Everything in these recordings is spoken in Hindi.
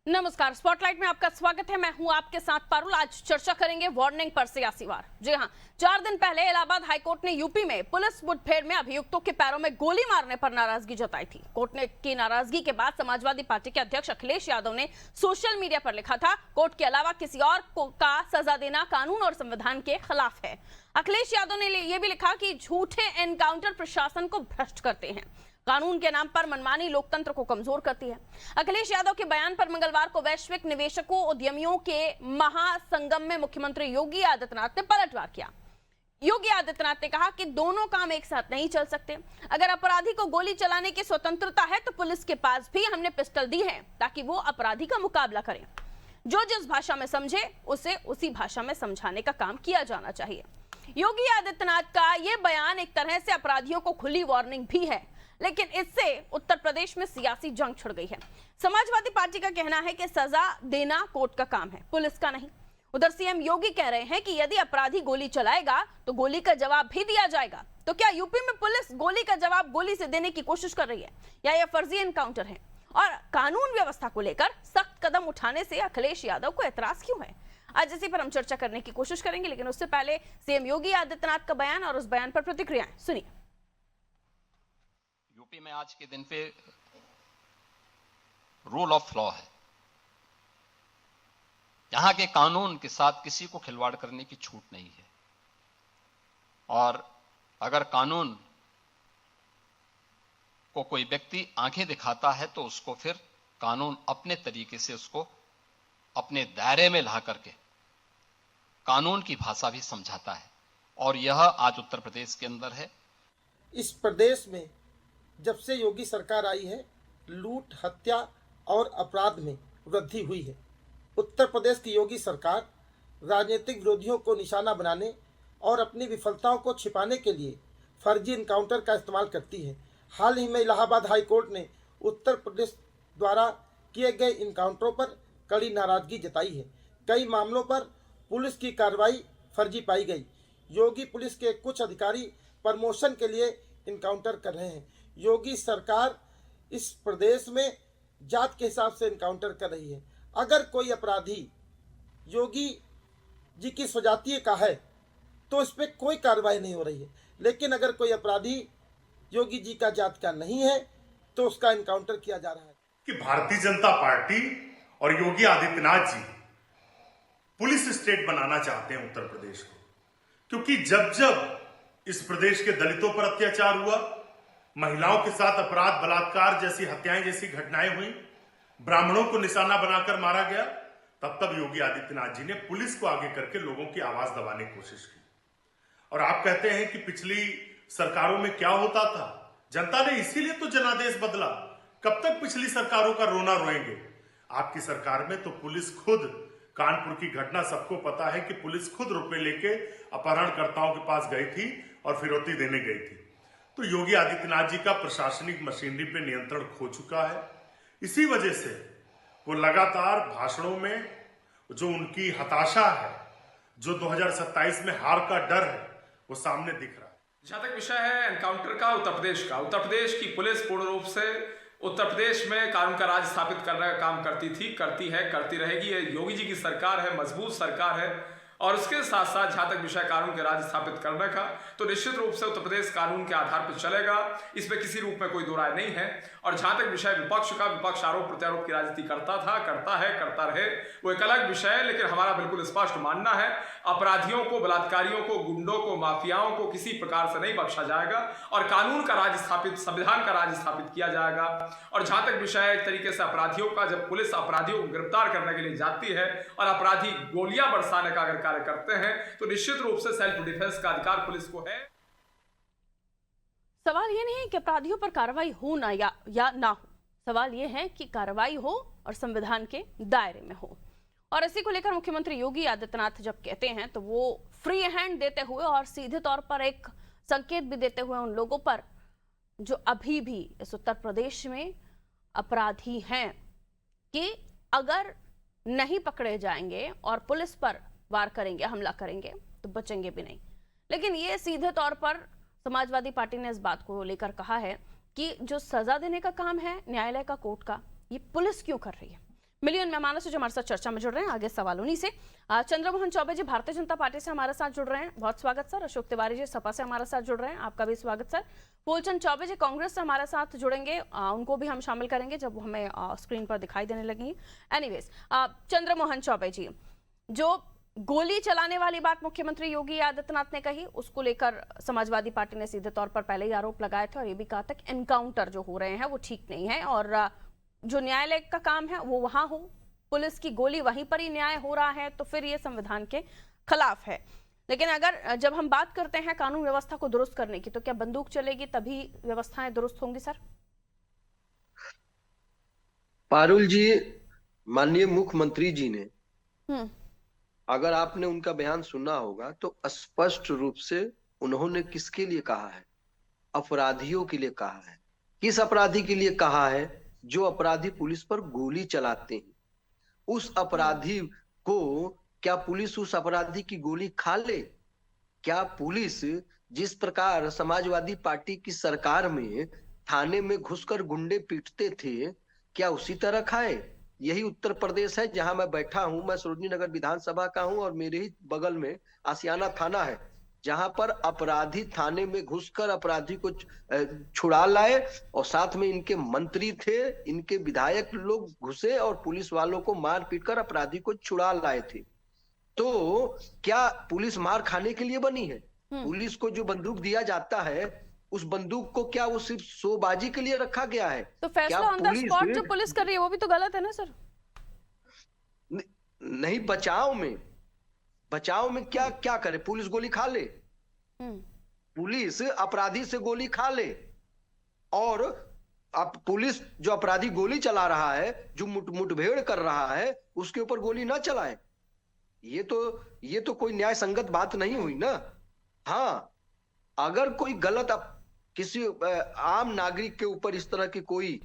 नमस्कार, स्पॉटलाइट में आपका स्वागत है। मैं हूं आपके साथ पारुल। आज चर्चा करेंगे वार्निंग पर सियासी वार। जी हां, 4 दिन पहले इलाहाबाद हाईकोर्ट ने यूपी में पुलिस मुठभेड़ में अभियुक्तों के पैरों में गोली मारने पर नाराजगी जताई थी। कोर्ट ने की नाराजगी के बाद समाजवादी पार्टी के अध्यक्ष अखिलेश यादव ने सोशल मीडिया पर लिखा था, कोर्ट के अलावा किसी और का सजा देना कानून और संविधान के खिलाफ है। अखिलेश यादव ने यह भी लिखा कि झूठे एनकाउंटर प्रशासन को भ्रष्ट करते हैं, कानून के नाम पर मनमानी लोकतंत्र को कमजोर करती है। अखिलेश यादव के बयान पर मंगलवार को वैश्विक निवेशकों उद्यमियों के महासंगम में मुख्यमंत्री योगी आदित्यनाथ ने पलटवार किया। योगी आदित्यनाथ ने कहा कि दोनों काम एक साथ नहीं चल सकते। अगर अपराधी को गोली चलाने की स्वतंत्रता है तो पुलिस के पास भी हमने पिस्टल दी है ताकि वो अपराधी का मुकाबला करें। जो जिस भाषा में समझे उसे उसी भाषा में समझाने का काम किया जाना चाहिए। योगी आदित्यनाथ का यह बयान एक तरह से अपराधियों को खुली वार्निंग भी है, लेकिन इससे उत्तर प्रदेश में सियासी जंग छिड़ गई है। समाजवादी पार्टी का कहना है कि सजा देना कोर्ट का काम है, पुलिस का नहीं। उधर सीएम योगी कह रहे हैं कि यदि अपराधी गोली चलाएगा तो गोली का जवाब भी दिया जाएगा। तो क्या यूपी में पुलिस गोली का जवाब गोली से देने की कोशिश कर रही है या यह फर्जी एनकाउंटर है? और कानून व्यवस्था को लेकर सख्त कदम उठाने से अखिलेश यादव को एतराज क्यों है? आज इसी पर हम चर्चा करने की कोशिश करेंगे, लेकिन उससे पहले सीएम योगी आदित्यनाथ का बयान और उस बयान पर प्रतिक्रियाएं सुनिए। यूपी में आज के दिन पे रूल ऑफ लॉ है। यहां के कानून के साथ किसी को खिलवाड़ करने की छूट नहीं है, और अगर कानून को कोई व्यक्ति आंखें दिखाता है तो उसको फिर कानून अपने तरीके से उसको अपने दायरे में ला करके कानून की भाषा भी समझाता है, और यह आज उत्तर प्रदेश के अंदर है। इस प्रदेश में जब से योगी सरकार आई है, लूट, हत्या और अपराध में वृद्धि हुई है। उत्तर प्रदेश की योगी सरकार राजनीतिक विरोधियों को निशाना बनाने और अपनी विफलताओं को छिपाने के लिए फर्जी इनकाउंटर का इस्तेमाल करती है। हाल ही में इलाहाबाद हाई कोर्ट ने उत्तर प्रदेश द्वारा किए गए इनकाउंटरों पर कड़ी नाराजगी जताई है। कई मामलों पर पुलिस की कार्रवाई फर्जी पाई गई। योगी पुलिस के कुछ अधिकारी प्रमोशन के लिए इनकाउंटर कर रहे हैं। योगी सरकार इस प्रदेश में जात के हिसाब से इनकाउंटर कर रही है। अगर कोई अपराधी योगी जी की स्वजातीय का है तो इस पर कोई कार्रवाई नहीं हो रही है, लेकिन अगर कोई अपराधी योगी जी का जात का नहीं है तो उसका इनकाउंटर किया जा रहा है। कि भारतीय जनता पार्टी और योगी आदित्यनाथ जी पुलिस स्टेट बनाना चाहते हैं उत्तर प्रदेश को, क्योंकि जब जब इस प्रदेश के दलितों पर अत्याचार हुआ, महिलाओं के साथ अपराध, बलात्कार जैसी हत्याएं जैसी घटनाएं हुई, ब्राह्मणों को निशाना बनाकर मारा गया, तब तब योगी आदित्यनाथ जी ने पुलिस को आगे करके लोगों की आवाज दबाने की कोशिश की। और आप कहते हैं कि पिछली सरकारों में क्या होता था, जनता ने इसीलिए तो जनादेश बदला। कब तक पिछली सरकारों का रोना रोएंगे? आपकी सरकार में तो पुलिस खुद, कानपुर की घटना सबको पता है कि पुलिस खुद रुपए लेके अपहरणकर्ताओं के पास गई थी और फिरौती देने गई थी। तो योगी आदित्यनाथ जी का प्रशासनिक मशीनरी पे नियंत्रण खो चुका है। इसी वजह से वो लगातार भाषणों में जो उनकी हताशा है, जो 2027 में हार का डर है, वो सामने दिख रहा है। जहां तक विषय है एनकाउंटर का, उत्तर प्रदेश की पुलिस पूर्ण रूप से उत्तर प्रदेश में कानून का राज स्थापित करने का काम करती थी, करती है, करती रहेगी। ये योगी जी की सरकार है, मजबूत सरकार है। और उसके साथ साथ जहां तक विषय कानून के राज स्थापित करने का, तो निश्चित रूप से उत्तर प्रदेश कानून के आधार पर चलेगा, इसमें किसी रूप में कोई दो राय नहीं है। और जहां तक विषय विपक्ष का, विपक्ष आरोप प्रत्यारोप की राजनीति करता था, करता है, करता रहे, वो एक अलग विषय है। लेकिन हमारा बिल्कुल स्पष्ट मानना है, अपराधियों को, बलात्कारियों को, गुंडों को, माफियाओं को किसी प्रकार से नहीं बख्शा जाएगा और कानून का राज स्थापित, संविधान का राज स्थापित किया जाएगा। और जहां तक विषय है एक तरीके से अपराधियों का, जब पुलिस अपराधियों को गिरफ्तार करने के लिए जाती है और अपराधी गोलियां बरसाने का अगर कार्य करते हैं, तो निश्चित रूप से सेल्फ डिफेंस का अधिकार पुलिस को है। सवाल ये नहीं है कि अपराधियों पर कार्रवाई हो ना या ना हो, सवाल ये है कि कार्रवाई हो और संविधान के दायरे में हो। और इसी को लेकर मुख्यमंत्री योगी आदित्यनाथ जब कहते हैं तो वो फ्री हैंड देते हुए और सीधे तौर पर एक संकेत भी देते हुए उन लोगों पर जो अभी भी इस उत्तर प्रदेश में अपराधी हैं कि अगर नहीं पकड़े जाएंगे और पुलिस पर वार करेंगे, हमला करेंगे, तो बचेंगे भी नहीं। लेकिन ये सीधे तौर पर समाजवादी पार्टी ने इस बात को लेकर कहा है कि जो सजा देने का काम है न्यायालय का, कोर्ट का, ये पुलिस क्यों कर रही है? मिलियन मेहमानों से जो हमारे साथ चर्चा में जुड़ रहे हैं, आगे सवाल उन्हीं से। चंद्रमोहन चौबे जी भारतीय जनता पार्टी से हमारे साथ जुड़ रहे हैं, बहुत स्वागत सर। अशोक तिवारी जी सपा से हमारे साथ जुड़ रहे हैं, आपका भी स्वागत सर। फूलचंद चौबे जी कांग्रेस से हमारे साथ जुड़ेंगे, उनको भी हम शामिल करेंगे जब हमें स्क्रीन पर दिखाई देने लगेंगी। एनीवेज, चंद्रमोहन चौबे जी, जो गोली चलाने वाली बात मुख्यमंत्री योगी आदित्यनाथ ने कही, उसको लेकर समाजवादी पार्टी ने सीधे तौर पर पहले ही आरोप लगाए थे और ये भी कहा था कि एनकाउंटर जो हो रहे हैं वो ठीक नहीं है और जो न्यायालय का काम है वो वहां हो, पुलिस की गोली वहीं पर ही न्याय हो रहा है, तो फिर ये संविधान के खिलाफ है। लेकिन अगर जब हम बात करते हैं कानून व्यवस्था को दुरुस्त करने की, तो क्या बंदूक चलेगी तभी व्यवस्थाएं दुरुस्त होंगी सर? पारुल जी, माननीय मुख्यमंत्री जी ने, हम्म, अगर आपने उनका बयान सुना होगा तो स्पष्ट रूप से उन्होंने किसके लिए कहा है? अपराधियों के लिए कहा है। किस अपराधी के लिए कहा है? जो अपराधी पुलिस पर गोली चलाते हैं, उस अपराधी को क्या पुलिस उस अपराधी की गोली खा ले? क्या पुलिस जिस प्रकार समाजवादी पार्टी की सरकार में थाने में घुसकर गुंडे पीटते थे, क्या उसी तरह खाए? यही उत्तर प्रदेश है जहां मैं बैठा हूं। मैं सरोजनी नगर विधानसभा का हूं और मेरे ही बगल में आसियाना थाना है, जहां पर अपराधी थाने में घुसकर अपराधी को छुड़ा लाए और साथ में इनके मंत्री थे, इनके विधायक लोग घुसे और पुलिस वालों को मार पीट कर अपराधी को छुड़ा लाए थे। तो क्या पुलिस मार खाने के लिए बनी है? पुलिस को जो बंदूक दिया जाता है, उस बंदूक को क्या वो सिर्फ शोबाजी के लिए रखा गया है? तो फैसला ऑन द स्पॉट जो पुलिस कर रही है वो भी तो गलत है ना सर? नहीं, बचाव में क्या क्या करे? पुलिस गोली खा ले, पुलिस अपराधी से गोली खा ले, और अब पुलिस जो अपराधी गोली चला रहा है, जो मुठभेड़ कर रहा है, उसके ऊपर गोली ना चलाए। ये तो कोई न्याय संगत बात नहीं हुई ना। हाँ, अगर कोई गलत किसी आम नागरिक के ऊपर इस तरह की कोई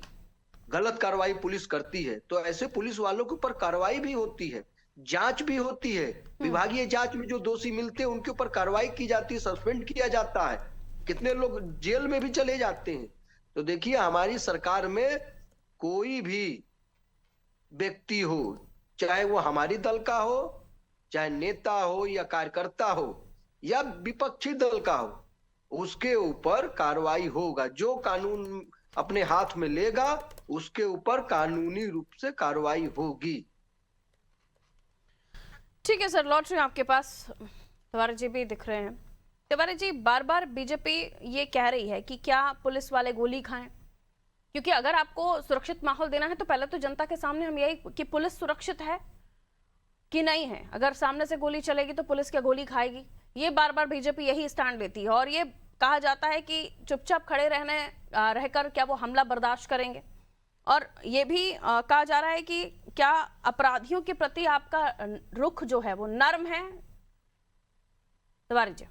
गलत कार्रवाई पुलिस करती है, तो ऐसे पुलिस वालों के ऊपर कार्रवाई भी होती है, जांच भी होती है। विभागीय जांच में जो दोषी मिलते हैं उनके ऊपर कार्रवाई की जाती है, सस्पेंड किया जाता है, कितने लोग जेल में भी चले जाते हैं। तो देखिए, हमारी सरकार में कोई भी व्यक्ति हो, चाहे वो हमारी दल का हो, चाहे नेता हो या कार्यकर्ता हो या विपक्षी दल का हो, उसके ऊपर कार्रवाई होगा। जो कानून अपने हाथ में लेगा उसके ऊपर कानूनी रूप से कार्रवाई होगी। ठीक है सर, लौट रहे हैं आपके पास। तिवारी जी भी दिख रहे हैं। तिवारी जी, बार बार बीजेपी ये कह रही है कि क्या पुलिस वाले गोली खाएं, क्योंकि अगर आपको सुरक्षित माहौल देना है तो पहले तो जनता के सामने हम यही कि पुलिस सुरक्षित है कि नहीं है। अगर सामने से गोली चलेगी तो पुलिस क्या गोली खाएगी? ये बार बार बीजेपी यही स्टैंड लेती है और ये कहा जाता है कि चुपचाप खड़े रहकर क्या वो हमला बर्दाश्त करेंगे। और ये भी कहा जा रहा है कि क्या अपराधियों के प्रति आपका रुख जो है वो नर्म है? तिवारी जी।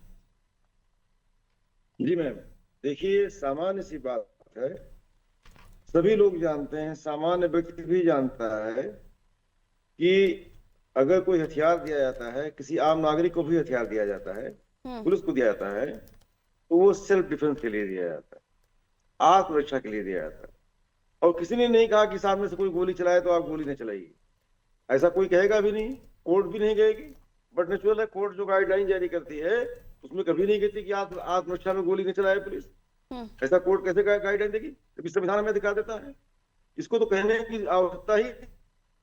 जी मैम, देखिए, सामान्य सी बात है, सभी लोग जानते हैं, सामान्य व्यक्ति भी जानता है कि अगर कोई हथियार दिया जाता है, किसी आम नागरिक को भी हथियार दिया जाता है, पुलिस को दिया जाता है, तो वो सेल्फ डिफेंस के लिए दिया जाता है, आत्मरक्षा के लिए दिया जाता है। और किसी ने नहीं कहा कि सामने से कोई गोली चलाए तो आप गोली नहीं चलाइए, ऐसा कोई कहेगा भी नहीं, कोर्ट भी नहीं कहेगी। बट नेचुरल है, कोर्ट जो गाइडलाइन जारी करती है उसमें कभी नहीं कहती कि आत्मरक्षा में गोली नहीं चलाए पुलिस। ऐसा कोर्ट कैसे गाइडलाइन देगी? कभी संविधान में अधिकार देता है। इसको तो कहने की आवश्यकता ही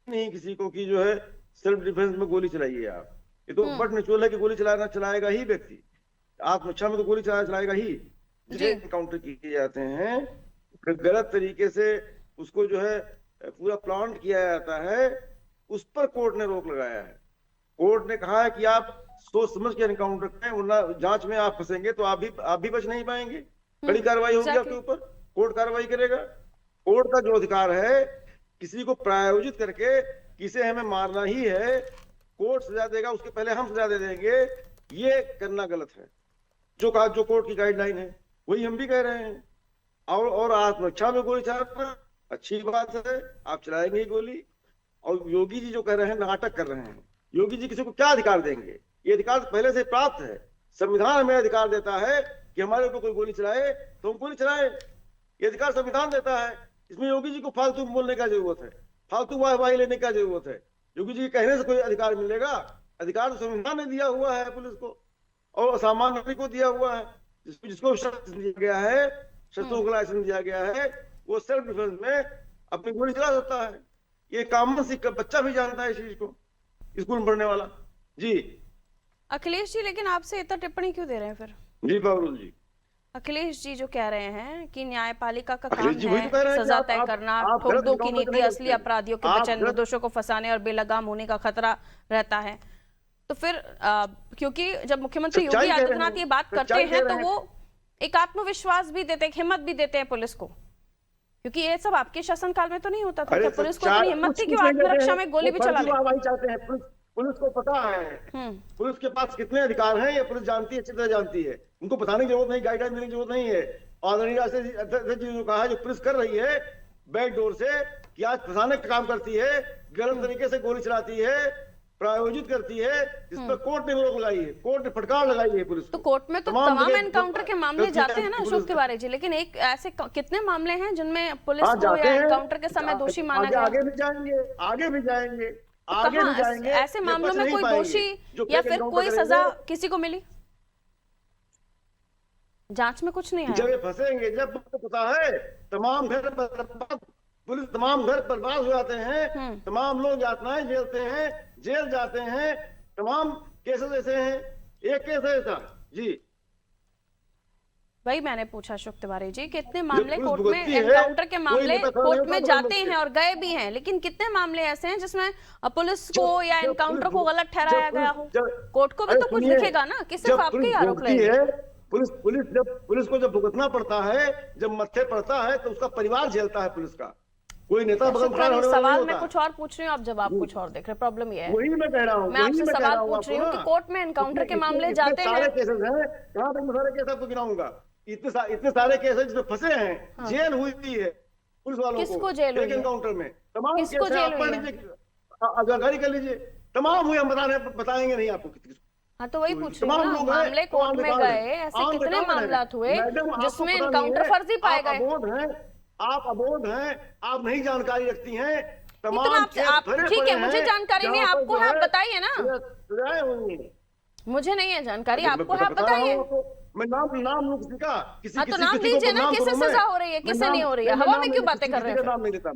नहीं किसी को कि जो है सेल्फ डिफेंस में गोली चलाइए आप। ये तो बट नेचुरल है कि गोली चलाएगा ही व्यक्ति, आत्मरक्षा में तो गोली चलाएगा ही। जिसे एनकाउंटर किए जाते हैं, गलत तरीके से उसको जो है पूरा प्लान किया जाता है, उस पर कोर्ट ने रोक लगाया है। कोर्ट ने कहा है कि आप सोच समझ के एनकाउंटर करें, वरना जांच में आप फंसेंगे तो आप भी बच नहीं पाएंगे, कड़ी कार्रवाई होगी आपके ऊपर, कोर्ट कार्रवाई करेगा। कोर्ट का जो अधिकार है किसी को प्रायोजित करके किसे हमें मारना ही है, कोर्ट सजा देगा, उसके पहले हम सजा दे देंगे, ये करना गलत है। जो कोर्ट की गाइडलाइन है वही हम भी कह रहे हैं। और आत्मरक्षा में गोली चलाना अच्छी बात है, आप चलाएंगे ही गोली। और योगी जी जो कह रहे हैं, नाटक कर रहे हैं। योगी जी किसी को क्या अधिकार देंगे? ये अधिकार पहले से प्राप्त है। संविधान हमें अधिकार देता है कि हमारे ऊपर कोई गोली चलाए तो हम गोली चलाए, ये अधिकार संविधान देता है। इसमें योगी जी को फालतू बोलने का जरूरत है? फालतू वाहवाही लेने का जरूरत है? योगी जी के कहने से कोई अधिकार मिलेगा? अधिकार तो संविधान ने दिया हुआ है पुलिस को और सामान्य नागरिक को दिया हुआ है। जिसको शस्त्र दिया गया है, शस्त्रों का लाइसेंस दिया गया है, वो सेल्फ डिफेंस में अपनी गोली चला सकता है। ये कॉमन सी बच्चा भी जानता है इस चीज को, स्कूल में पढ़ने वाला। जी अखिलेश जी, लेकिन आपसे इतना टिप्पणी क्यों दे रहे हैं फिर? जी पारुल जी, अखिलेश जी जो कह रहे हैं कि न्यायपालिका का काम अखिलेश जी वही तो कह रहे है हैं कि सजा आप- तय आप- करना, आप ठोक गलत दो की एनकाउंटर नीति नहीं असली करते। अपराधियों के आप बचने, गलत- निर्दोषों को फंसाने और बेलगाम होने का खतरा रहता है। तो फिर क्योंकि जब मुख्यमंत्री सच्चाई योगी कह रहे आदित्यनाथ हैं, ये बात करते सच्चाई हैं कह तो रहे वो एक आत्मविश्वास भी देते हैं, हिम्मत भी देते हैं पुलिस को, क्योंकि ये सब आपके शासनकाल में तो नहीं होता था। अरे क्या पुलिस को चार- इतनी हिम्मत कुछ थी कि कुछ वो नहीं कहते आत्मरक्षा हैं, में गोली वो भी चला फर्जी ले? वाहवाही चाहते हैं। पुलिस को पता है, पुलिस के पास कितने अधिकार हैं ये पुलिस जानती है, अच्छी तरह जानती है। उनको बताने की जरूरत नहीं, गाइडलाइन देने की जरूरत नहीं है। आदरणीय राष्ट्रपति अध्यक्ष जी ने कहा है जो पुलिस कर रही है बैक डोर से, कि आज फंसाने का काम करती है, गलत तरीके से गोली चलाती है, प्रायोजित करती है, जिसमें कोर्ट ने रोक लगाई है, कोर्ट ने फटकार लगाई है पुलिस तो को। कोर्ट में तो तमाम तमाम जगह एनकाउंटर के मामले गलतियां जाते हैं ना पुलिस अशोक की। तिवारी जी, लेकिन एक ऐसे कितने मामले हैं जिनमें पुलिस हाँ, को जाते या हैं। एनकाउंटर के समय दोषी माना गया? आगे भी जाएंगे, आगे भी जाएंगे, तो आगे कहाँ भी जाएंगे। ऐसे ये मामलों बच में नहीं कोई पाएंगे। दोषी जो या फेक फिर एनकाउंटर कोई करेंगे, सजा किसी को मिली? जांच में कुछ नहीं जब आया। ये फंसेंगे, जब आपको पता है तमाम घर बर्बाद, पुलिस तमाम घर बर्बाद हो जाते हैं, तमाम लोग यातनाएं झेलते हैं, जेल जाते हैं, तमाम केसेस ऐसे हैं। एक केस है ऐसा जी, वही मैंने पूछा अशोक तिवारी जी, कितने मामले पुलिस कोर्ट में भुगतती है, एनकाउंटर के कोई मामले नेता खड़ा कोर्ट नहीं में होता जाते बदल हैं के। और गए भी हैं, लेकिन कितने मामले ऐसे हैं जिसमें पुलिस को या जब एनकाउंटर को पुलिस- गलत ठहराया जब गया पुलिस- हो? जब- कोर्ट को भी अरे तो कुछ सुनिए, दिखेगा ना कि सिर्फ जब आपके ही पुलिस आरोप भुगतती लगेंगे। है, पुलिस को जब भुगतना पड़ता है, जब मत्थे पड़ता है तो उसका परिवार झेलता है पुलिस का, कोई नेता बगल खड़ा होने वाला सवाल नहीं मैं होता। कुछ और पूछ रही हूँ, आप जवाब कुछ और देख रहे हैं। प्रॉब्लम ये है, वही मैं कह रहा हूँ, मैं वही आपसे मैं कह सवाल रहा हूँ पूछ रही हूँ आपको कि ना। कोर्ट में एनकाउंटर के मामले इतने जाते सारे हैं। केसेस हैं, कहाँ तक मैं सारे केस आपको गिनाऊंगा? इतने सारे केस हैं जिसमें फंसे हैं, जेल हुई है पुलिस वालों को। किसको जेल हुई एक है? एनकाउंटर में तमाम किसको केस हैं, जेल आप हुई पढ़ है? लीजिए, जानकारी कर लीजिए, तमाम हुए, हम बताएंगे नहीं आपको किसको। हाँ तो वही पूछ रही तमाम हूँ ना, लोग हैं, मामले वो कोर्ट ऑन में रिकॉर्ड गए, है, ऐसे ऑन कितने रिकॉर्ड है। मामलात हुए मैडम, आपको जिसमें पता नहीं एनकाउंटर है, फर्जी पाए आप गए? अबोध हैं, आप अबोध हैं, आप नहीं जानकारी रखती हैं। तो तमाम मैं आपसे- केस आप भरे ठीक पड़े है, मुझे हैं, जानकारी नहीं, जहाँ पर आपको जो है, आप है, बताइए ना। सजाएं हुई हैं। मुझे नहीं है जानकारी, आपको है, आप बता रहा बताइए। हूं आपको, मैं नाम लूं किसी का, किसी हाँ तो किसी नाम किसी को दीजिए ना, बदनाम किससे करूं मैं? सजा हो रही है, मैं किससे नाम- नहीं हो रही है? मैं हवा नाम में नहीं- क्यों बातें किसी कर रहे का हैं? नाम नहीं लेता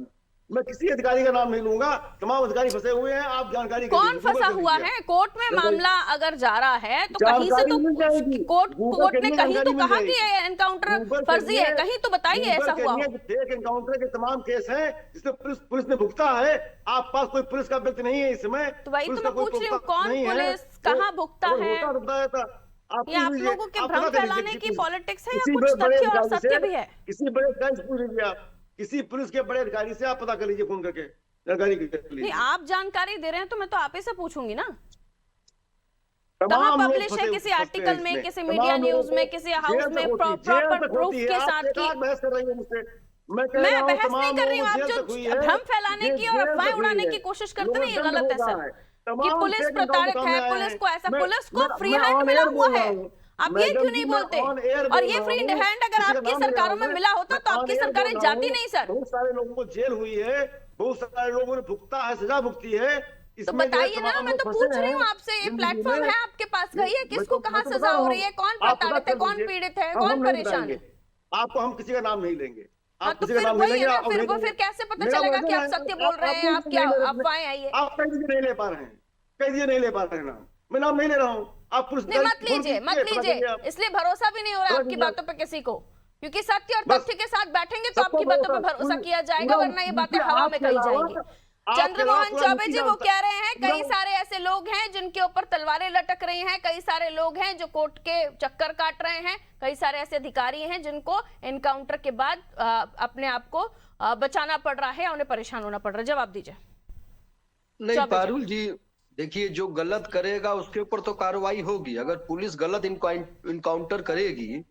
मैं किसी अधिकारी का नाम नहीं लूंगा। तमाम अधिकारी फंसे हुए हैं, आप जानकारी कर कौन लीजिए, फंसा गूगल कर हुआ लीजिए। है? कोर्ट में मामला अगर जा रहा है तो कहीं से जानकारी मिल जाएगी। तो कोर्ट गूगल ने करिए, कहीं तो जानकारी मिल कहा कि जाएगी। ये एनकाउंटर गूगल फर्जी है, करिए, कहीं तो बताइए गूगल ऐसा हुआ हो। करिए, फेक एनकाउंटर के तमाम केस हैं जिसमें पुलिस ने भुगता है। आप पास कोई पुलिस का व्यक्ति नहीं है इस समय। तो वही पुलिस तो का मैं कोई पूछ रही हूँ, प्रवक्ता कौन नहीं है। पुलिस कहाँ भुगता अगर है? होता तो बताया था। ये आप पूछ लोगों के लीजिए, भ्रम आप पता करिए फैलाने किसी की पुलिस- पॉलिटिक्स है या किसी कुछ बड़े तथ्य और अधिकारी सत्य से- भी है? किसी बड़े अधिकारी से पूछ लीजिए आप, किसी पुलिस के बड़े अधिकारी से आप पता कर लीजिए, फोन करके जानकारी कर लीजिए। नहीं, आप जानकारी दे रहे हैं तो मैं तो आप ही से पूछूंगी ना। तमाम कहाँ लोग पब्लिश है? फंसे- किसी फंसे आर्टिकल हैं में, इसमें। किसी तमाम मीडिया लोगों न्यूज को में, किसी हाउस जेल में तक होती है, जेल प्रॉपर तक प्रूफ होती है। के आप साथ क्या की। बहस कर रही है मुझसे? मैं कह मैं रहा हूं, बहस तमाम नहीं कर रही हूँ, लोगों आप को जो जेल तक हुई है। भ्रम फैलाने की और जेल अफवाहें तक हुई उड़ाने है। की कोशिश करते हैं, ये लोग गलत है दंड सर। होगा है। कि तमाम पुलिस फेक प्रताड़ित एनकाउंटर है, में पुलिस आए को ऐसा, हैं। पुलिस को मैं- फ्री मैं हैंड on मिला air हुआ बोल है। रहा हूं। आप ये मैडम क्यों जी, नहीं मैं बोलते? on air और बोल ये रहा फ्री हूं। हैंड अगर किसी का आपकी नाम ले सरकारों रहा में हूं। मिला होता तो मैं on आपकी air सरकारें बोल रहा जाती हूं। नहीं सर। बहुत सारे लोगों को जेल हुई है, बहुत सारे लोगों ने भुगता है, सजा भुगती है। तो इसमें जो है बताइए ना, तमाम मैं तो लोग पूछ फंसे रही हैं हूँ आपसे, ये जिंदगी प्लेटफॉर्म में। है आपके पास, कहिए मैं किसको तो- कहाँ मैं तो सजा बता हो रहा रही है, हूं। कौन आप पता प्रताड़ित है, कर कौन लीजिए। पीड़ित है, हम कौन नहीं परेशान बताएंगे। है? आपको हम किसी का नाम नहीं लेंगे। हाँ आप तो किसी का फिर नाम वही नहीं है लेंगे। ना, आप फिर नहीं वो लेंगे। फिर कैसे पता मेरा चलेगा वजन कि आप है, सत्य बोल रहे हैं, आप क्या अफवाहें आई है? आप कह दीजिए नहीं ले पा रहे हैं, कह दीजिए नहीं ले पा रहे हैं नाम, मैं नाम नहीं ले रहा हूँ। आप पुलिस नहीं, मत लीजिए, मत लीजिए, इसलिए भरोसा भी नहीं हो रहा है थोड़ा आपकी लीजिए। बातों पे किसी को, क्योंकि सत्य और बस। तथ्य के साथ बैठेंगे तो सबको आपकी बातों पे भरोसा- भरोसा पूरी- किया जाएगा, पूरा- वरना ये बातें पूरा हवा में आपके कही अलावा- जाएंगी। आपके चंद्रमोहन अलावा पूरा चौबे जी नीति वो जानता- कह रहे हैं कई पूरा- सारे ऐसे लोग हैं जिनके ऊपर तलवारें लटक रही हैं, कई सारे लोग हैं जो कोर्ट के चक्कर काट रहे हैं, कई सारे ऐसे अधिकारी हैं जिनको एनकाउंटर के बाद अपने आप को बचाना पड़ रहा है, उन्हें परेशान होना पड़ रहा है। जवाब दीजिए। नहीं चौबे जी। पारुल जी, देखिए जो गलत करेगा उसके ऊपर तो कार्रवाई होगी। अगर पुलिस गलत इनकाउंटर करेगी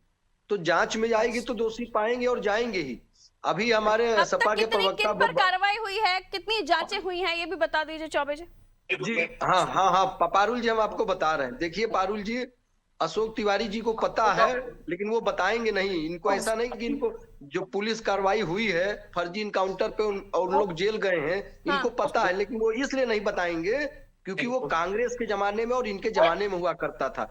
तो जांच में जाएगी तो दोषी पाएंगे और जाएंगे ही। अभी हमारे अब तक सपा के कितनी किन पर प्रवक्ता कार्रवाई हुई है, कितनी जांचें हुई हैं, ये भी बता दीजिए चौबे जी। जी हाँ, पारुल जी हम आपको बता रहे हैं। देखिए पारुल जी, अशोक तिवारी जी को पता है, लेकिन वो बताएंगे नहीं। इनको ऐसा नहीं कि इनको जो पुलिस कार्रवाई हुई है फर्जी इनकाउंटर पे और उन लोग जेल गए हैं, इनको पता है, लेकिन वो इसलिए नहीं बताएंगे क्योंकि वो कांग्रेस के जमाने में और इनके जमाने में हुआ करता था।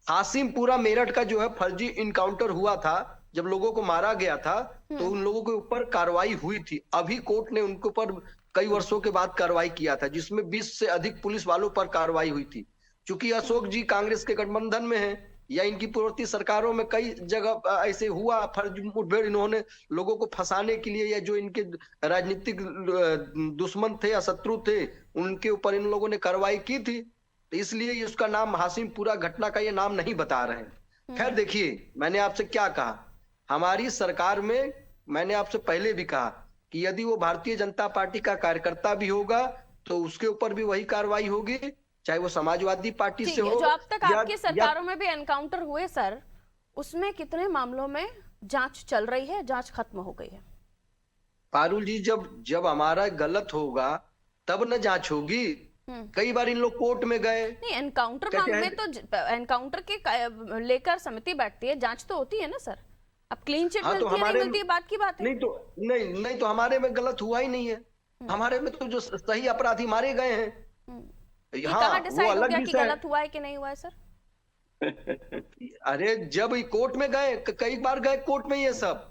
हाशिमपुरा मेरठ का जो है फर्जी इनकाउंटर हुआ था, जब लोगों को मारा गया था तो उन लोगों के ऊपर कार्रवाई हुई थी। अभी कोर्ट ने उनके ऊपर कई वर्षों के बाद कार्रवाई किया था, जिसमें 20 से अधिक पुलिस वालों पर कार्रवाई हुई थी। चूंकि अशोक जी कांग्रेस के गठबंधन में हैं या इनकी पूर्ववर्ती सरकारों में कई जगह ऐसे हुआ फर्जी मुठभेड़, इन्होंने लोगों को फंसाने के लिए या जो इनके राजनीतिक दुश्मन थे या शत्रु थे उनके ऊपर इन लोगों ने कार्रवाई की थी, तो इसलिए उसका नाम हाशिमपुरा घटना का ये नाम नहीं बता रहे हैं। खैर देखिए, मैंने आपसे क्या कहा, हमारी सरकार में मैंने आपसे पहले भी कहा कि यदि वो भारतीय जनता पार्टी का कार्यकर्ता भी होगा तो उसके ऊपर भी वही कार्रवाई होगी, चाहे वो समाजवादी पार्टी से हो। जो अब तक आपकी सरकारों में भी एनकाउंटर हुए सर, उसमें कितने मामलों में जांच चल रही है, जांच खत्म हो गई है? पारुल जी, जब हमारा गलत होगा तब न जांच होगी। कई बार इन लोग कोर्ट में गए। नहीं, एनकाउंटर मामले तो एनकाउंटर के लेकर समिति बैठती है, जांच तो होती है ना सर। अब क्लीन चिट मिलती है, नहीं मिलती है, बात की बात है। नहीं तो हमारे में गलत हुआ ही नहीं है। हमारे में तो जो सही अपराधी मारे गए हैं। कहाँ डिसाइड हो गया कि गलत हुआ है कि नहीं हुआ है सर? अरे जब कोर्ट में गए, कई बार गए कोर्ट में, ये सब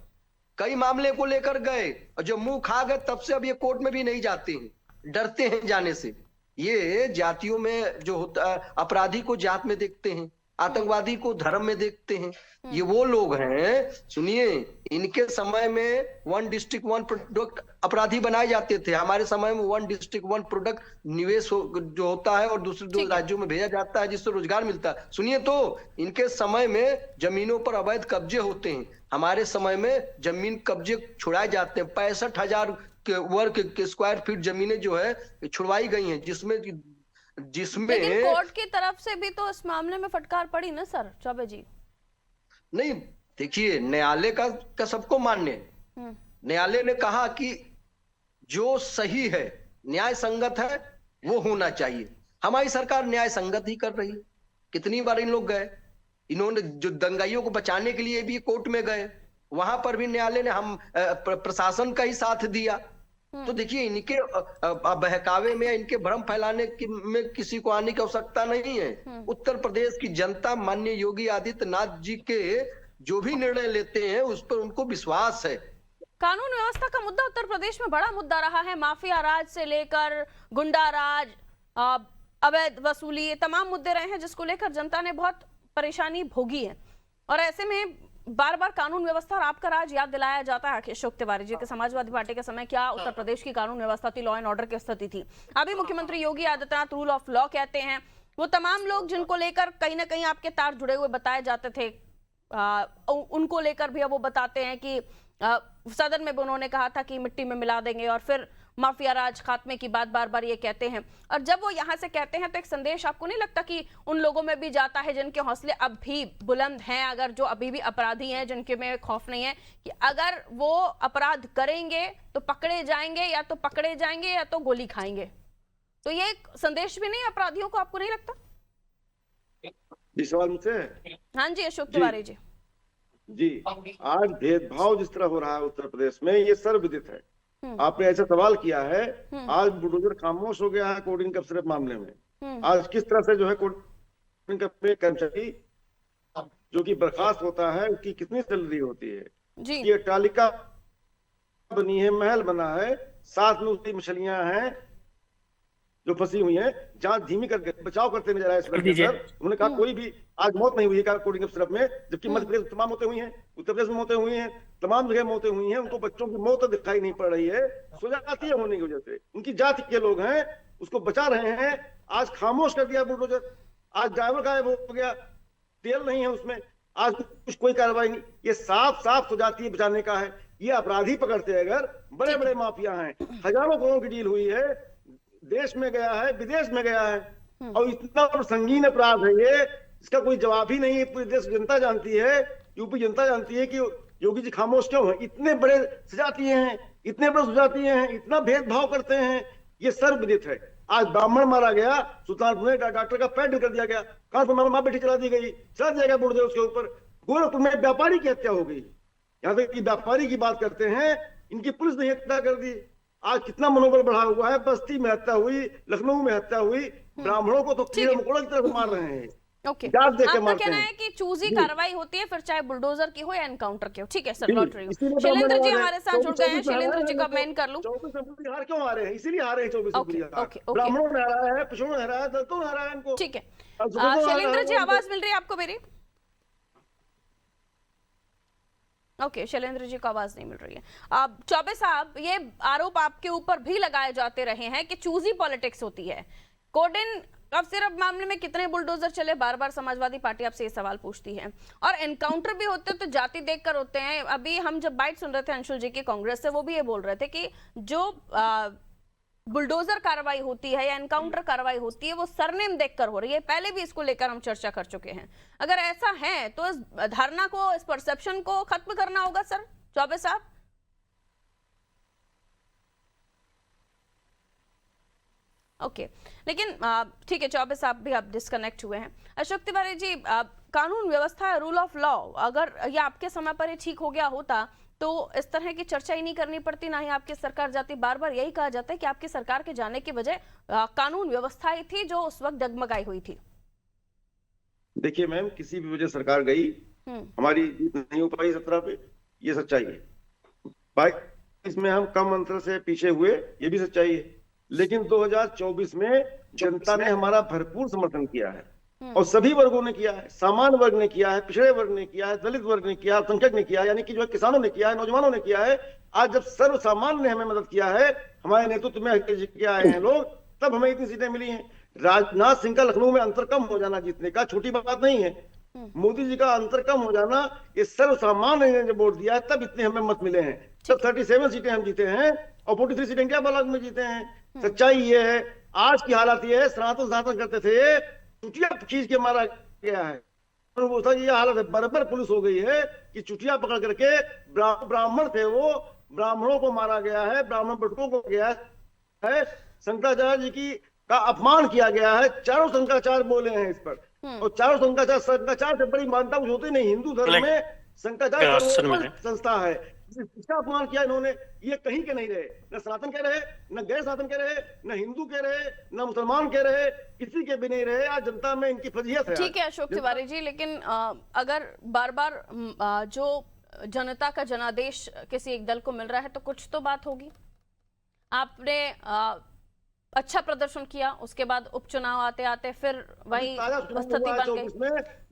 कई मामले को लेकर गए, और जब मुंह खा गए तब से अब ये कोर्ट में भी नहीं जाते हैं, डरते हैं जाने से। ये जातियों में जो होता है, अपराधी को जात में देखते हैं, आतंकवादी को धर्म में देखते हैं। ये वो लोग हैं, सुनिए, इनके समय में 1 डिस्ट्रिक्ट 1 प्रोडक्ट अपराधी बनाए जाते थे। हमारे समय में 1 डिस्ट्रिक्ट 1 प्रोडक्ट निवेश जो होता है और दूसरे दो राज्यों में भेजा जाता है, जिससे रोजगार मिलता है। सुनिए, तो इनके समय में जमीनों पर अवैध कब्जे होते हैं, हमारे समय में जमीन कब्जे छुड़ाए जाते हैं। 65,000 वर्ग के स्क्वायर फीट जमीनें जो है छुड़वाई गई हैं, जिसमें लेकिन कोर्ट की तरफ से भी तो इस मामले में फटकार पड़ी ना सर चौबे जी? नहीं, देखिए, न्यायालय का सबको मान्य है। न्यायालय ने कहा कि जो सही है, न्याय संगत है, वो होना चाहिए। हमारी सरकार न्याय संगत ही कर रही है। कितनी बार इन लोग गए, इन्होंने जो दंगाइयों को बचाने के लिए भी कोर्ट में गए, वहां पर भी न्यायालय ने हम प्रशासन का ही साथ दिया। तो देखिए, इनके बहकावे में, इनके भ्रम फैलाने में किसी को आने की आवश्यकता नहीं है। उत्तर प्रदेश की जनता माननीय योगी आदित्यनाथ जी के जो भी निर्णय लेते हैं उस पर उनको विश्वास है। कानून व्यवस्था का मुद्दा उत्तर प्रदेश में बड़ा मुद्दा रहा है। माफिया राज से लेकर गुंडा राज, अवैध वसूली, ये तमाम मुद्दे रहे हैं जिसको लेकर जनता ने बहुत परेशानी भोगी है। और ऐसे में बार बार कानून व्यवस्था और आपका राज याद दिलाया जाता है। अशोक तिवारी जी के समाजवादी पार्टी के समय क्या उत्तर प्रदेश की कानून व्यवस्था थी, लॉ एंड ऑर्डर की स्थिति थी? अभी मुख्यमंत्री Yogi Adityanath rule of law कहते हैं। वो तमाम लोग जिनको लेकर कहीं ना कहीं आपके तार जुड़े हुए बताए जाते थे, उनको लेकर भी अब वो बताते हैं कि सदन में भी उन्होंने कहा था कि मिट्टी में मिला देंगे, और फिर माफिया राज खात्मे की बात बार बार ये कहते हैं। और जब वो यहाँ से कहते हैं तो एक संदेश आपको नहीं लगता कि उन लोगों में भी जाता है जिनके हौसले अब भी बुलंद हैं, अगर जो अभी भी अपराधी हैं, जिनके में खौफ नहीं है कि अगर वो अपराध करेंगे तो पकड़े जाएंगे, या तो पकड़े जाएंगे या तो गोली खाएंगे? तो ये एक संदेश भी नहीं है अपराधियों को, आपको नहीं लगता? सवाल मुझसे? हाँ जी अशोक तिवारी जी। जी, आज भेदभाव जिस तरह हो रहा है उत्तर प्रदेश में, ये सर्वविदित है। आपने ऐसा सवाल किया है, आज बुलडोजर खामोश हो गया है कोडिंग कप सिर्फ मामले में। आज किस तरह से जो है कोडिंग कप में कर्मचारी जो कि बर्खास्त होता है उसकी कितनी सैलरी होती है जी। ये तालिका बनी है, महल बना है, साथ में उसकी मछलियां हैं जो फंसी हुई हैं, जांच धीमी करके बचाव करते नजर आए। उन्होंने कहा कोई भी आज मौत नहीं हुई है कोडिंग सिर्फ में, जबकि मध्य प्रदेश में तमाम मौतें हुई हैं, उत्तर प्रदेश में मौतें हुई हैं, तमाम जगह मौतें हुई हैं। उनको बच्चों की मौत दिखाई नहीं पड़ रही है, सुजातीय होने की वजह से। उनकी जाति के लोग हैं, उसको बचा रहे हैं। आज खामोश कर दिया बुलडोजर, आज ड्राइवर गायब हो गया, तेल नहीं है उसमें, आज कुछ कोई कार्रवाई नहीं। ये साफ साफ सुजातीय बचाने का है। ये अपराधी पकड़ते अगर बड़े बड़े माफिया हैं, हजारों करोड़ की डील हुई है, देश में गया है, विदेश में गया है, और इतना संगीन अपराध है ये, इसका कोई जवाब ही नहीं है। पूरी देश जनता जानती है, यूपी जनता जानती है कि योगी जी खामोश क्यों है। इतने बड़े सजातीय हैं, इतने बड़े सुजातीय हैं, इतना भेदभाव करते हैं, ये सर्वविदित है। आज ब्राह्मण मारा गया, सुल्तानपुर में डॉक्टर का पैर निकल दिया गया, कानपुर में माँ बेटी चला दी गई, चला दिया गया बुलडोजर उसके ऊपर। गोरखपुर में व्यापारी की हत्या हो गई, यहाँ तक कि व्यापारी की बात करते हैं, इनकी पुलिस ने हत्या कर दी। आज कितना मनोबल बढ़ा हुआ है, बस्ती में हत्या हुई, लखनऊ में हत्या हुई, ब्राह्मणों को तो कीड़े मकोड़ों की तरफ मार रहे हैं। ओके, जात देख के आपका मारते कहना हैं। है कि चूजी कार्रवाई होती है, फिर चाहे बुलडोजर की हो या एनकाउंटर की हो। ठीक है सर, जी, लौट रही हूँ। इसीलिए तो शैलेंद्र मैंने जी बोला है, हमारे साथ जुड़ गए हैं। 24 शैलेंद्र जी में का मैं कर लूं। 24 हार क्यों आ रहे हैं? इसीलिए आ रहे हैं 24 ओके, ओके, ओके। ब्राह्मणों ने हराया है, पिछड़ों ने हराया है, दलितों ने हराया है इनको। ठीक है, अब जो हराया शैलेंद्र जी है, आवाज मिल रही है आपको मेरी? ओके, शैलेंद्र जी को आवाज नहीं मिल रही है। अब चौबे साहब, ये आरोप आपके ऊपर भी लगाए जाते रहे हैं कि चूजी पॉलिटिक्स होती है। कोडिन अब सिर्फ मामले में कितने बुलडोजर चले, बार बार समाजवादी पार्टी आपसे ये सवाल पूछती है। और एनकाउंटर भी होते तो जाति देखकर होते हैं। अभी हम जब बाइट सुन रहे थे अंशुल जी की कांग्रेस से, वो भी ये बोल रहे थे कि जो बुलडोजर कार्रवाई होती है या एनकाउंटर कार्रवाई होती है वो सरनेम देखकर हो रही है। पहले भी इसको लेकर हम चर्चा कर चुके हैं। अगर ऐसा है तो इस धारणा को, इस परसेप्शन को खत्म करना होगा सर चौबे साहब। ओके, लेकिन ठीक है, चौबे साहब भी आप डिस्कनेक्ट हुए हैं। अशोक तिवारी जी, कानून व्यवस्था, रूल ऑफ लॉ, अगर ये आपके समय पर ही ठीक हो गया होता तो इस तरह की चर्चा ही नहीं करनी पड़ती, ना ही आपकी सरकार जाती। बार बार यही कहा जाता है कि आपकी सरकार के जाने की वजह कानून व्यवस्था ही थी जो उस वक्त डगमगाई हुई थी। देखिए मैम, किसी भी वजह सरकार गई, हमारी जीत नहीं हो पाई 17 पे, ये सच्चाई है। 22 में हम कम अंतर से पीछे हुए, ये भी सच्चाई है। लेकिन 2024 में जनता ने हमारा भरपूर समर्थन किया है, और सभी वर्गों ने किया है। सामान्य वर्ग ने किया है, पिछड़े वर्ग ने किया है, दलित वर्ग ने किया है, अल्पसंख्यक ने किया है, यानी कि जो है किसानों ने किया है, नौजवानों ने किया है। आज जब सर्व सामान्य ने हमें मदद किया है, हमारे नेतृत्व में किया आए हैं लोग, तब हमें इतनी सीटें मिली हैं। राजनाथ सिंह का लखनऊ में अंतर कम हो जाना जीतने का छोटी बात नहीं है। मोदी जी का अंतर कम हो जाना, ये सर्व सामान्य ने जब वोट दिया है तब इतने हमें मत मिले हैं। तब 37 सीटें हम जीते हैं और 43 सीटें क्या ब्लॉक में जीते हैं। सच्चाई ये है। आज की हालत ये है, सनातन करते थे, चुटिया खींच के मारा गया है। ये हालत है, बराबर पुलिस हो गई है कि चुटिया पकड़ करके, ब्राह्मण थे वो, ब्राह्मणों को मारा गया है, ब्राह्मण बटकों को गया है, शंकराचार्य जी की का अपमान किया गया है। चारों शंकराचार्य बोले हैं इस पर, और चारों शंकराचार्य से बड़ी मान्यता कुछ होती नहीं। हिंदू धर्म में शंकराचार्य संस्था है, इसका अपमान किया इन्होंने। ये कहीं के नहीं रहे, न सनातन के रहे, न गैर सनातन के रहे, न हिंदू के रहे, न मुसलमान के रहे, किसी के भी नहीं रहे। आज जनता में इनकी फजीहत है। ठीक है अशोक तिवारी जी, लेकिन अगर बार बार जो जनता का जनादेश किसी एक दल को मिल रहा है तो कुछ तो बात होगी। आपने अच्छा प्रदर्शन किया, उसके बाद उपचुनाव आते आते फिर वही स्थिति बन गई।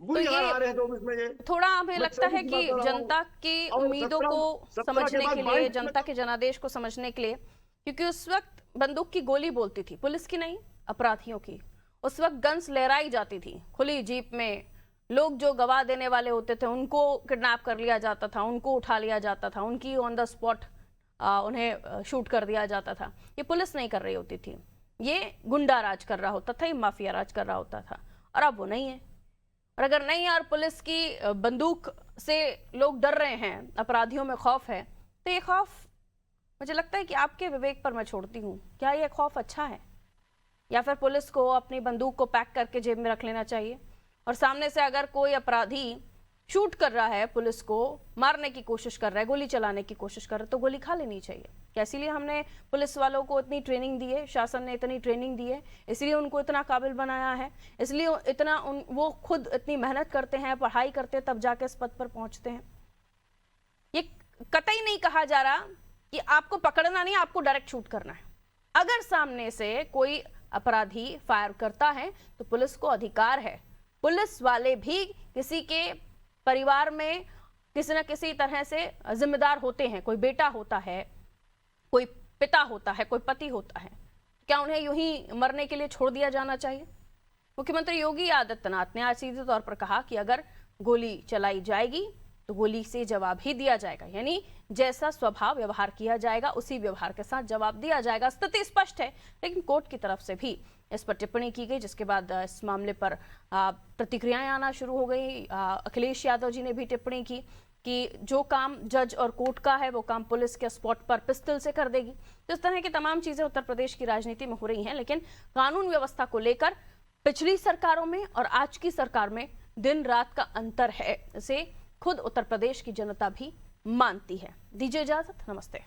तो ये थोड़ा हमें लगता है कि जनता की उम्मीदों को समझने के लिए, जनता के जनादेश को समझने के लिए, क्योंकि उस वक्त बंदूक की गोली बोलती थी, पुलिस की नहीं, अपराधियों की। उस वक्त गन्स लहराई जाती थी, खुली जीप में लोग जो गवाह देने वाले होते थे उनको किडनैप कर लिया जाता था, उनको उठा लिया जाता था, उनकी ऑन द स्पॉट उन्हें शूट कर दिया जाता था। ये पुलिस नहीं कर रही होती थी, ये गुंडा राज कर रहा होता था, ये माफिया राज कर रहा होता था। और अब वो नहीं है। और अगर नहीं है और पुलिस की बंदूक से लोग डर रहे हैं, अपराधियों में खौफ है, तो ये खौफ मुझे लगता है कि आपके विवेक पर मैं छोड़ती हूँ। क्या ये खौफ अच्छा है, या फिर पुलिस को अपनी बंदूक को पैक करके जेब में रख लेना चाहिए? और सामने से अगर कोई अपराधी शूट कर रहा है, पुलिस को मारने की कोशिश कर रहा है, गोली चलाने की कोशिश कर रहा है, तो गोली खा लेनी चाहिए। इसीलिए हमने पुलिस वालों को इतनी ट्रेनिंग दी है, शासन ने इतनी ट्रेनिंग दी है, इसलिए उनको इतना काबिल बनाया है, इसलिए इतना वो खुद इतनी मेहनत करते हैं, पढ़ाई करते हैं, तब जाके इस पद पर पहुंचते हैं। ये कतई नहीं कहा जा रहा कि आपको पकड़ना नहीं, आपको डायरेक्ट शूट करना है। अगर सामने से कोई अपराधी फायर करता है तो पुलिस को अधिकार है। पुलिस वाले भी किसी के परिवार में किसी न किसी तरह से जिम्मेदार होते हैं। कोई बेटा होता है, कोई पिता होता है, कोई पति होता है। क्या उन्हें यूं ही मरने के लिए छोड़ दिया जाना चाहिए? मुख्यमंत्री योगी आदित्यनाथ ने आज सीधे तौर पर कहा कि अगर गोली चलाई जाएगी तो गोली से जवाब ही दिया जाएगा, यानी जैसा स्वभाव व्यवहार किया जाएगा उसी व्यवहार के साथ जवाब दिया जाएगा। स्थिति स्पष्ट है। लेकिन कोर्ट की तरफ से भी इस पर टिप्पणी की गई, जिसके बाद इस मामले पर प्रतिक्रियाएं आना शुरू हो गई। अखिलेश यादव जी ने भी टिप्पणी की कि जो काम जज और कोर्ट का है वो काम पुलिस के स्पॉट पर पिस्टल से कर देगी। तो इस तरह की तमाम चीजें उत्तर प्रदेश की राजनीति में हो रही हैं, लेकिन कानून व्यवस्था को लेकर पिछली सरकारों में और आज की सरकार में दिन रात का अंतर है, इसे खुद उत्तर प्रदेश की जनता भी मानती है। दीजिए इजाजत, नमस्ते।